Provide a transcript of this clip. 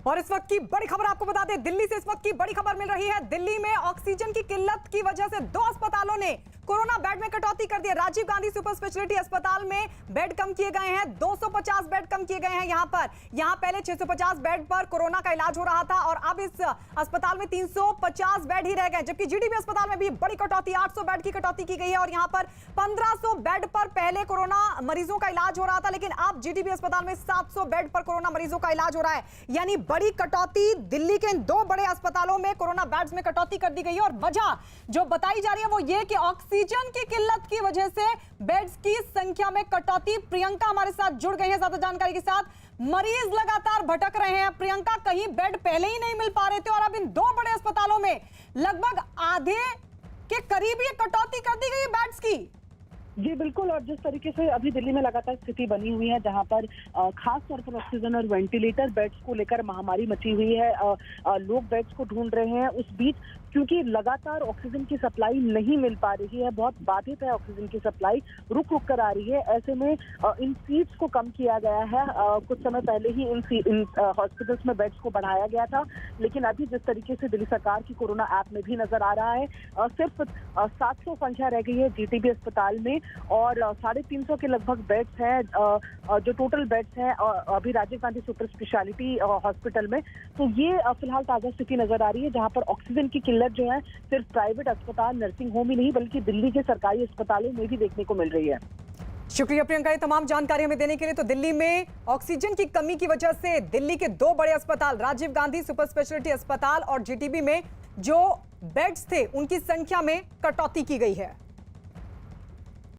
और इस वक्त की बड़ी खबर आपको बता दें, दिल्ली से इस वक्त की बड़ी खबर मिल रही है। दिल्ली में ऑक्सीजन की किल्लत की वजह से 2 अस्पतालों ने कोरोना बेड में कटौती कर दी है। राजीव गांधी सुपर स्पेशलिटी अस्पताल में बेड कम किए गए हैं, 250 बेड कम किए गए हैं। यहां पहले 650 बेड पर कोरोना का इलाज हो रहा था और अब इस अस्पताल में 350 बेड ही रह गए, जबकि जीटीबी अस्पताल में भी बड़ी कटौती, 800 बेड की कटौती की गई है और यहां पर 1500 बेड पर पहले कोरोना मरीजों का इलाज हो रहा था, लेकिन अब जीटीबी अस्पताल में 700 बेड पर कोरोना मरीजों का इलाज हो रहा है। यानी बड़ी कटौती, दिल्ली के इन 2 बड़े अस्पतालों में कोरोना बेड्स में कटौती कर दी गई है। और वजह जो बताई जा रही है वो ये कि ऑक्सीजन की किल्लत की वजह से बेड्स की संख्या में कटौती। प्रियंका हमारे साथ जुड़ गई है ज्यादा जानकारी के साथ। मरीज लगातार भटक रहे हैं प्रियंका, कहीं बेड पहले ही नहीं मिल पा रहे थे और अब इन 2 बड़े अस्पतालों में लगभग आधे के करीब ये कटौती कर दी गई है बेड्स की। जी बिल्कुल, और जिस तरीके से अभी दिल्ली में लगातार स्थिति बनी हुई है, जहां पर खास तौर पर ऑक्सीजन और वेंटिलेटर बेड्स को लेकर महामारी मची हुई है, लोग बेड्स को ढूंढ रहे हैं। उस बीच क्योंकि लगातार ऑक्सीजन की सप्लाई नहीं मिल पा रही है, बहुत बाधित है ऑक्सीजन की सप्लाई, रुक रुक कर आ रही है, ऐसे में इन सीट्स को कम किया गया है। कुछ समय पहले ही इन हॉस्पिटल्स में बेड्स को बढ़ाया गया था, लेकिन अभी जिस तरीके से दिल्ली सरकार की कोरोना ऐप में भी नजर आ रहा है, सिर्फ 700 संख्या रह गई है जीटीबी अस्पताल में और 350 के लगभग बेड्स हैं जो टोटल बेड्स हैं अभी Rajiv Gandhi super speciality hospital में। तो ये फिलहाल ताजा स्थिति नजर आ रही है, जहां पर ऑक्सीजन की किल्लत जो है सिर्फ प्राइवेट अस्पताल, नर्सिंग होम ही नहीं बल्कि दिल्ली के सरकारी अस्पतालों में भी देखने को मिल रही है। शुक्रिया प्रियंका, ये तमाम जानकारी हमें देने के लिए। तो दिल्ली में ऑक्सीजन की कमी की वजह से दिल्ली के 2 बड़े अस्पताल, राजीव गांधी सुपर स्पेशलिटी अस्पताल और जीटीबी में जो बेड्स थे उनकी संख्या में कटौती की गई है।